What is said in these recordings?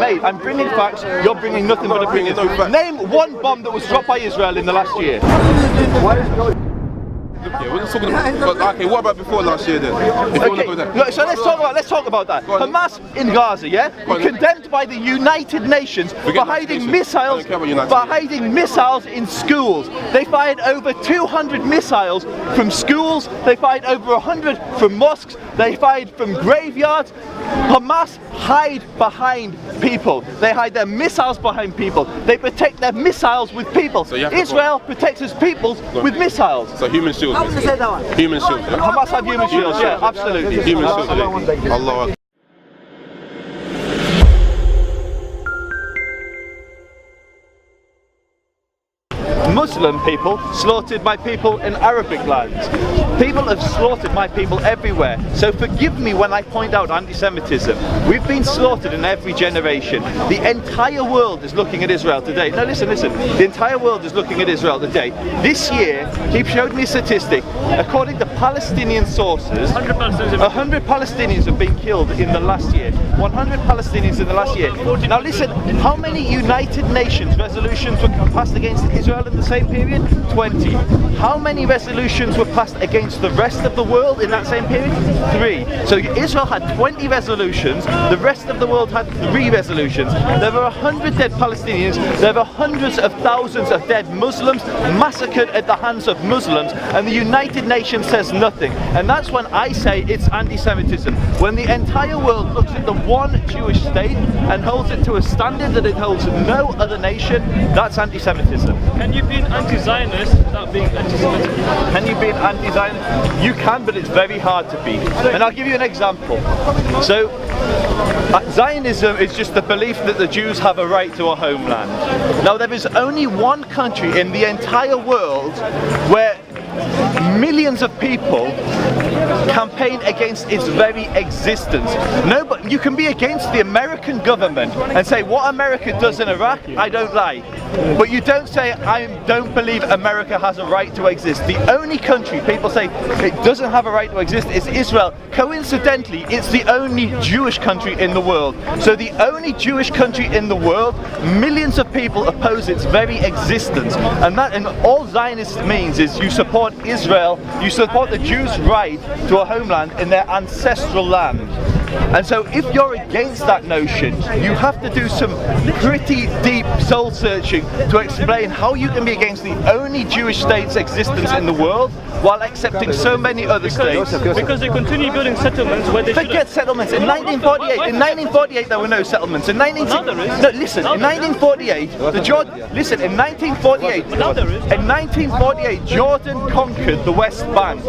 Mate, I'm bringing facts, you're bringing nothing but opinions. Name one bomb that was dropped by Israel in the last year. Yeah, we're just talking about, okay, what about before last year then? Okay, look, so let's talk about that. Hamas in Gaza, yeah? Condemned by the United Nations for hiding missiles in schools. They fired over 200 missiles from schools, they fired over 100 from mosques, they fired from graveyards. Hamas hide behind people. They hide their missiles behind people. They protect their missiles with people. So Israel protects its people with missiles. So human shields. Human shields. Yeah? Hamas have human shields, yeah, absolutely. Human shields. Allah. Muslim people slaughtered my people in Arabic lands. People have slaughtered my people everywhere. So forgive me when I point out anti-Semitism. We've been slaughtered in every generation. The entire world is looking at Israel today. No, listen. The entire world is looking at Israel today. This year, he showed me a statistic. According to Palestinian sources, 100 Palestinians have been killed in the last year. 100 Palestinians in the last year. Now listen, how many United Nations resolutions were passed against Israel in the same period? 20. How many resolutions were passed against the rest of the world in that same period? 3. So Israel had 20 resolutions, the rest of the world had 3 resolutions. There were 100 dead Palestinians, there were hundreds of thousands of dead Muslims massacred at the hands of Muslims, and the United Nations says nothing. And that's when I say it's anti-Semitism. When the entire world looks at the one Jewish state and holds it to a standard that it holds no other nation, that's anti-Semitism. Can you be an anti-Zionist without being anti-Semitic? Can you be an anti-Zionist? You can, but it's very hard to be. And I'll give you an example. So, Zionism is just the belief that the Jews have a right to a homeland. Now, there is only one country in the entire world where millions of people campaign against its very existence. No, but you can be against the American government and say what America does in Iraq, I don't like. But you don't say I don't believe America has a right to exist. The only country people say it doesn't have a right to exist is Israel. Coincidentally, it's the only Jewish country in the world. So the only Jewish country in the world, millions of people oppose its very existence. And all Zionist means is you support Israel, you support the Jews' right to a homeland in their ancestral land. And so if you're against that notion, you have to do some pretty deep soul searching to explain how you can be against the only Jewish state's existence in the world while accepting so many other states. Because they continue building settlements where they forget settlements. In 1948 there were no settlements. In 1948 Jordan conquered the West Bank.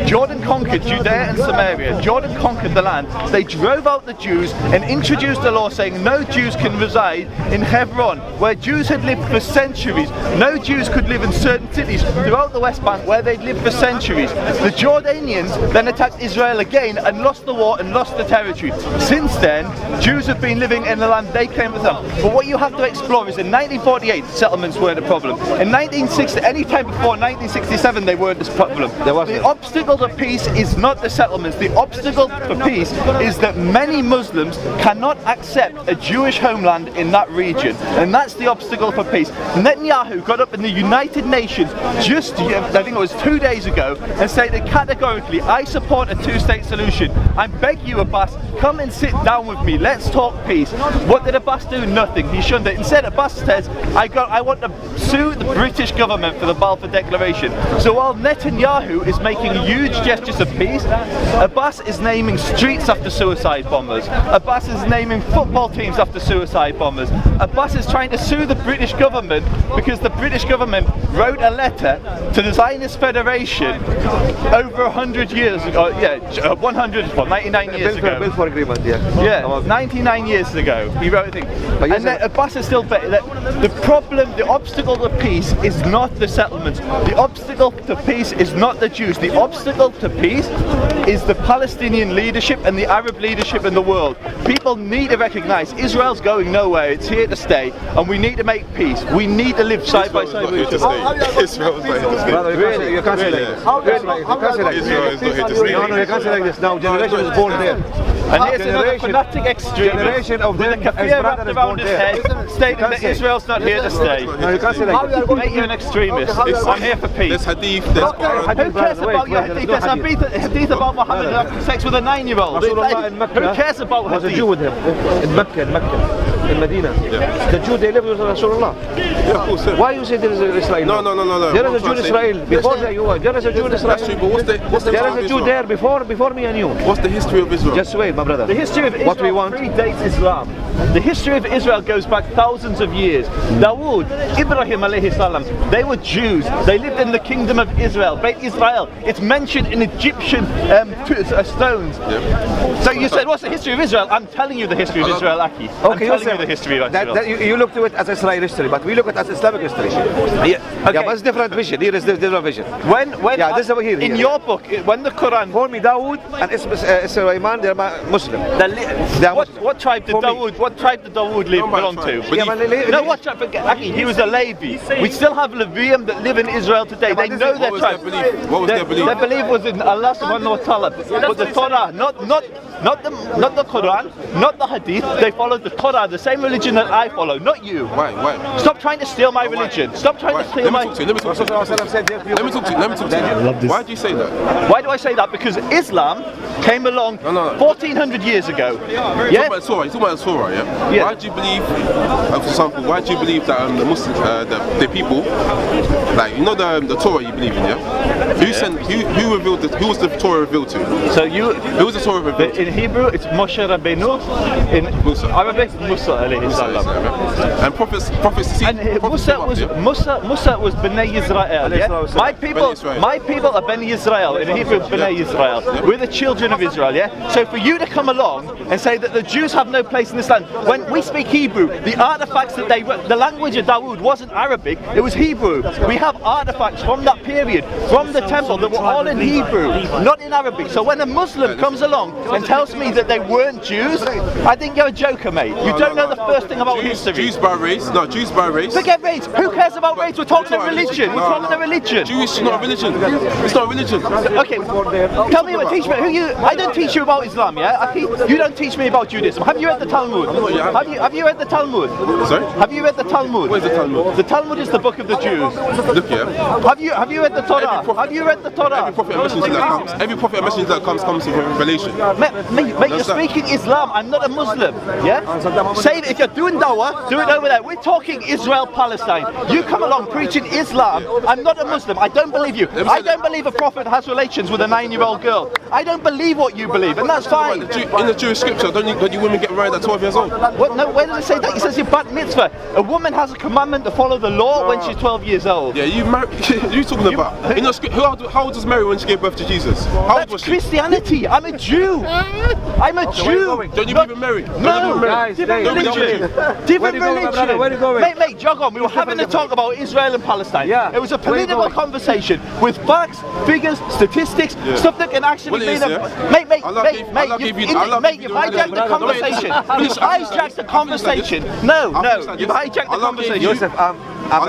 Jordan conquered Judea and Samaria. Jordan conquered the land. They drove out the Jews and introduced a law saying no Jews can reside in Hebron, where Jews had lived for centuries. No Jews could live in certain cities throughout the West Bank where they'd lived for centuries. The Jordanians then attacked Israel again and lost the war and lost the territory. Since then, Jews have been living in the land they claim as them. But what you have to explore is in 1948, settlements weren't a problem. In 1960, any time before 1967, they weren't a problem. The obstacle to peace is not the settlements. The obstacle for peace is that many Muslims cannot accept a Jewish homeland in that region, and that's the obstacle for peace. Netanyahu got up in the United Nations just, I think it was 2 days ago, and stated categorically, I support a two-state solution. I beg you, Abbas, come and sit down with me, let's talk peace. What did Abbas do? Nothing. He shunned it. Instead, Abbas says, I want to sue the British government for the Balfour Declaration. So while Netanyahu is making huge gestures of peace, Abbas is naming streets after suicide bombers. Abbas is naming football teams after suicide bombers. Abbas is trying to sue the British government because the British government wrote a letter to the Zionist Federation over 100 years ago. 99 years ago. 99 years ago. He wrote a thing. And then Abbas is still the problem, the obstacle obstacle to peace is not the settlements. The obstacle to peace is not the Jews. The obstacle to peace is the Palestinian leadership and the Arab leadership in the world. People need to recognize Israel's going nowhere. It's here to stay, and we need to make peace. We need to live side by side with each other. Israel is not here to stay. Brother, you can't say like this. You can't say like this. Israel is not here to stay. No, you can't say like this. Now, generation is born there. And here's another fanatic extremist Generation of with a them, his kafir brother wrapped is around born his there. head, stating that Israel's not here to stay. No, you can't say like this. Mate, you're an extremist. I'm here for peace. There's hadith, there's Quran. Who cares about your hadith? There's a hadith about Muhammad having sex with a 9-year-old. Rasulullah in Mecca Who cares about was a hadith? Jew with him. In Mecca, in Medina. The Jew, they live with Rasulullah. Yeah, of course. Yeah. Why you say there is a Israel? No. There is a Jew in Israel. Before there you were. There is a Jew in Israel. That's true, but what's the There history is of a Jew Israel? there before me and you. What's the history of Israel? Just wait, my brother. The history of Israel What we want. predates Islam. The history of Israel goes back thousands of years. Dawood, Ibrahim alayhi salam, they were Jews. They lived in the kingdom of Israel, Beit Israel. It's mentioned in Egyptian stones. So you said, what's the history of Israel? I'm telling you the history of Israel, Aki. I'm telling you the history of Israel. You look to it as Israel history, but we look at it as Islamic history. Okay. Yeah, but it's different vision. Here is different vision. When Yeah, this is over here. in your book, when the Quran, For me, Dawood and Sulaiman, they're Muslim. what tribe did For me. Dawood? What tribe did Dawood belong to? But Yeah, but No, what tribe? Aki, he was a Levi. We still have Levium that live in Israel today. They know their what was their tribe. belief? What was their belief? Their belief was in Allah subhanahu wa ta'ala. But the Torah, not the Quran, not the Hadith. They followed the Torah, the same religion that I follow, not you. Why? Stop trying to steal my religion. Stop trying to steal my. Let me talk to you. Why do you say that? Why do I say that? Because Islam came along No. 1400 years ago. You're Yeah. talking about the Torah, yeah? Yeah. Why do you believe, for example, why do you believe that the Muslims, the people, like, you know the Torah you believe in, yeah? Who revealed this? Who was the Torah revealed to? So Who was the Torah revealed to? in Hebrew it's Moshe Rabbeinu. In Musa. Arabic Musa alayhi salam. And prophets And Musa was Bnei Israel. Yeah? My people are Bnei Israel. In Hebrew, Bnei Israel. We're the children of Israel. Yeah. So for you to come along and say that the Jews have no place in this land, when we speak Hebrew, the artifacts that the language of Dawood wasn't Arabic; it was Hebrew. We have artifacts from that period, from the temple, that were all in Hebrew, not in Arabic. So when a Muslim comes along and tells me that they weren't Jews, I think you're a joker, mate. You don't know the first thing about history. Jews by race? No, Jews by race. Forget race. Who cares about race? We're talking about religion. We're talking about religion. Jewish is not a religion. It's not a religion. Okay, tell me, teach me. I don't teach you about Islam, yeah? You don't teach me about Judaism. Have you read the Talmud? Have you read the Talmud? Sorry? Have you read the Talmud? What is the Talmud? The Talmud is the book of the Jews. Look here. Have you read the Torah? Have you read the Torah? Every prophet and messenger that comes with revelation. Mate, you're speaking Islam. I'm not a Muslim. Yeah? Say that if you're doing dawah, do it over there. We're talking Israel, Palestine. You come along preaching Islam. I'm not a Muslim. I don't believe you. I don't believe a prophet has relations with a 9-year-old girl. I don't believe what you believe, and that's fine. In the Jewish scripture, don't you women get married at 12 years old? What? No, where does it say that? It says in bat mitzvah. A woman has a commandment to follow the law when she's 12 years old. Yeah, you talking about? In your script, how old was Mary when she gave birth to Jesus? How old was That's she? Christianity. I'm a Jew. I'm a Jew. Don't you believe in Mary? No, Guys, different where religion. Where Different you going, my brother? Where you religion. going? Mate, jog on. We were having a talk about Israel and Palestine. Yeah. It was a Where you political going? conversation with facts, figures, statistics, stuff that can actually Well, it be is, the. yeah. Mate, Allah gave you you've the hijacked the knowledge. conversation. You've hijacked the conversation. No, you've hijacked the Allah gave conversation. you- Joseph, I'm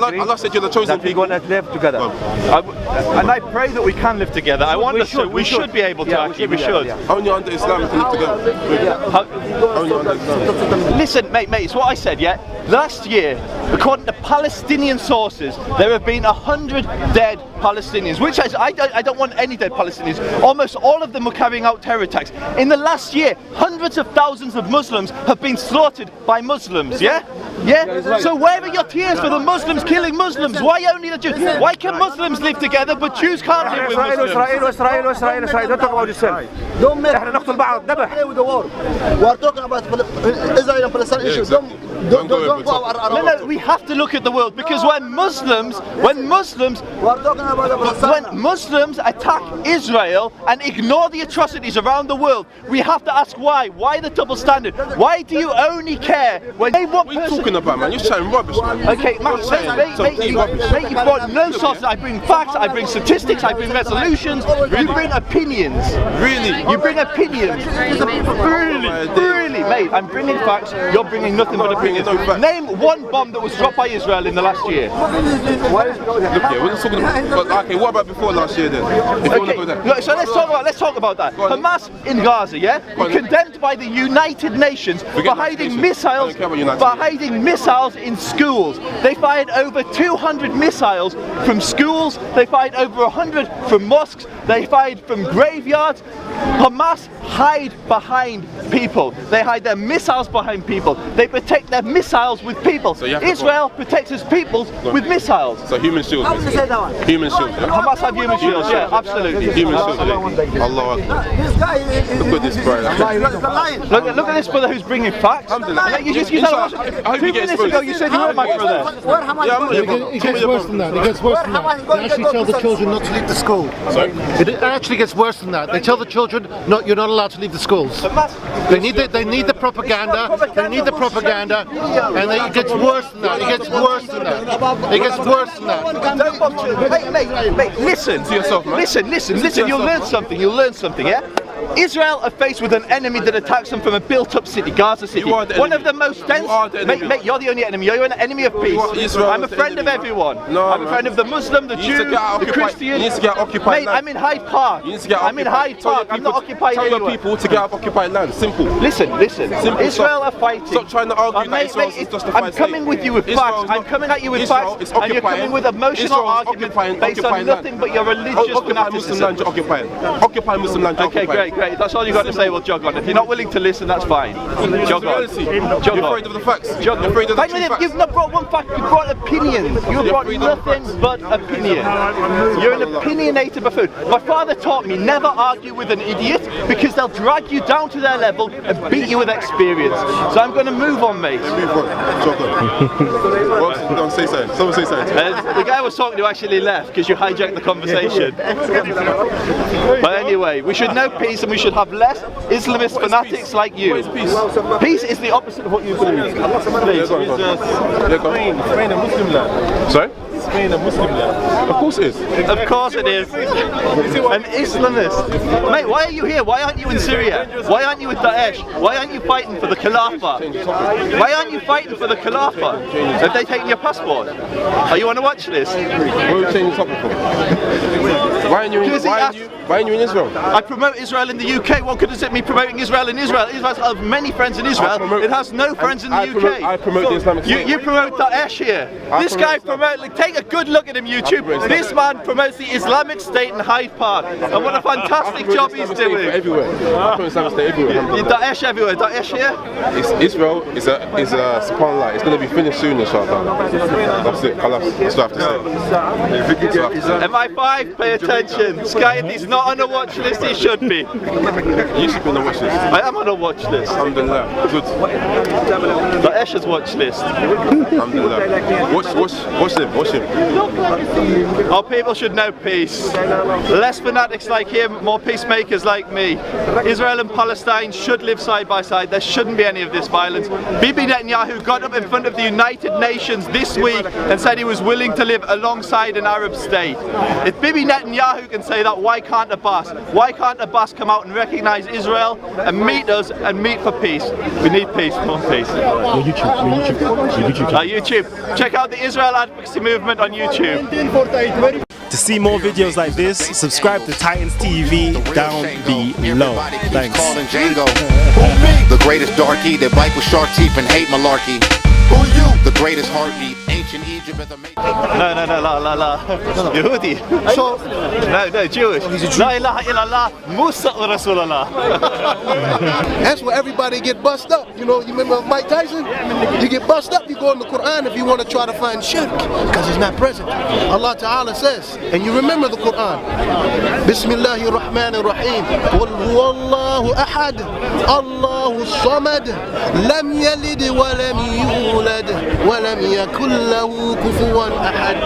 agreeing Allah said you're the chosen that we're people. going to live together. And I pray that we can live together. I want us to. We should be able to. Yeah, Actually, we should. Only under Islam we can live together. Only under Islam. Listen, mate, it's what I said, yeah? Last year, according to Palestinian sources, there have been 100 dead Palestinians, which I don't want any dead Palestinians. Almost all of them were carrying out terror attacks. In the last year, hundreds of thousands of Muslims have been slaughtered by Muslims, yeah? Yeah? So where are your tears for the Muslims killing Muslims? Why only the Jews? Why can Muslims live together but Jews can't live with Muslims? Don't talk about yourself. Don't make احنا نقتل بعض ذبح. play with the war. We are talking about Israel and Palestine issues. exactly. Don't Don't go go over the top. around. No, we have to look at the world, because when Muslims attack Israel and ignore the atrocities around the world, we have to ask why. Why the double standard? Why do you only care when they want? What are you talking about, man? You're chatting rubbish, man. Okay, mate, you've got no sources. I bring facts, I bring statistics, I bring resolutions. You bring opinions. Really? You bring opinions. Really, mate. I'm bringing facts. You're bringing nothing but opinions. Name one bomb that was dropped by Israel in the last year. Look here, we're just talking about. But, okay, what about before last year then? If you want to go there. Look, so let's talk about that. Hamas in Gaza, yeah, were condemned by the United Nations for hiding missiles. Hiding missiles in schools. They fired over 200 missiles from schools. They fired over 100 from mosques. They fired from graveyards. Hamas hide behind people. They hide their missiles behind people. They protect their missiles with people. So Israel protects its people with missiles. So human shields. Human shields. Yeah? Hamas have human shields. Yeah, absolutely. Human shields. Yeah. Allah Akbar. Look at this brother. Look at this brother who's bringing facts. I 2 minutes ago you said you weren't my brother. It gets worse than that. It gets worse than that. They actually tell the children not to leave the school. It actually gets worse than that. They tell the children, no, you're not allowed to leave the schools. They need the propaganda. They need the propaganda, and it gets worse than that. It gets worse than that. It gets worse than that. Mate, listen to yourself, man. Listen. You'll learn something. Yeah. Israel are faced with an enemy that attacks them from a built-up city, Gaza City. One of the most dense. Mate, you're the only enemy. You're an enemy of peace. I'm a friend of everyone. I'm a friend of the Muslim, the Jew, the Christian. You need to get occupied. Mate, I'm in Hyde Park. I'm in Hyde Park. I'm not occupied anywhere. Tell your people to get out of occupied land. Simple. Listen. Israel are fighting. Stop trying to argue that Israel is justified. I'm coming with you with facts. I'm coming at you with facts, and you're coming with emotional arguments based on nothing but your religious fanaticism. Occupy Muslim land. Okay, great. That's all you got to say. Well, jog on. If you're not willing to listen, that's fine. Jog on. You're afraid of the facts. You're afraid of the true facts. You've not brought one fact. You've brought opinions. You've brought nothing but opinion. You're an opinionated buffoon. My father taught me never argue with an idiot, because they'll drag you down to their level and beat you with experience. So I'm going to move on, mate. Move on. Jog on. Don't say something. Someone say something. The guy I was talking to actually left because you hijacked the conversation. But anyway, we should know peace, and we should have less Islamist fanatics like you. Peace is the opposite of what you believe. Spain a Muslim land. Sorry? Spain a Muslim land. Of course it is. Of course it is. An Islamist. Mate, why are you here? Why aren't you in Syria? Why aren't you with Daesh? Why aren't you fighting for the Khilafah? Why aren't you fighting for the Khilafah? Have they taken your passport? Are you on a watch list? What are you changing the topic for? Why are you in Israel? I promote Israel in the UK. What good is it me promoting Israel in Israel? Israel has many friends in Israel. It has no friends in the UK. I promote the Islamic State. You promote Daesh here. This guy promotes. Take a good look at him, YouTube. This man promotes the Islamic State in Hyde Park, and what a fantastic job he's doing. Everywhere. I promote Islamic State everywhere. Daesh everywhere. Daesh here. Israel is a subhanAllah. It's going to be finished soon, inshallah. That's it. Khalas. That's what I have to say. MI5, pay attention. This guy, if he's not on a watch list, he should be. You should be on a watch list. I am on a watch list. Alhamdulillah. Good. Daesh's watch list. Alhamdulillah. Watch him. Our people should know peace. Less fanatics like him, more peacemakers like me. Israel and Palestine should live side by side. There shouldn't be any of this violence. Bibi Netanyahu got up in front of the United Nations this week and said he was willing to live alongside an Arab state. If Bibi Netanyahu can say that, why can't Abbas? Why can't Abbas come out and recognize Israel and meet us and meet for peace? We need peace, more peace. YouTube. Check out the Israel Advocacy Movement on YouTube. To see more videos like this, subscribe to Titans TV down below. Thanks. The greatest darky that bite with shark teeth and hate malarkey. Who you? The greatest heartbeat, ancient Egypt. No, la, Yehudi. So No, Jewish. La ilaha illallah, Musa Rasulullah. That's where everybody get bust up. You know, you remember Mike Tyson? You get bust up, you go in the Quran if you want to try to find shirk, because it's not present. Allah Ta'ala says, and you remember the Quran. Bismillahir Rahmanir Rahim. Qul huwallahu ahad, Allahu samad, lam yalid wa lam yulad, wa lam yakul lahu kufuwan ahad.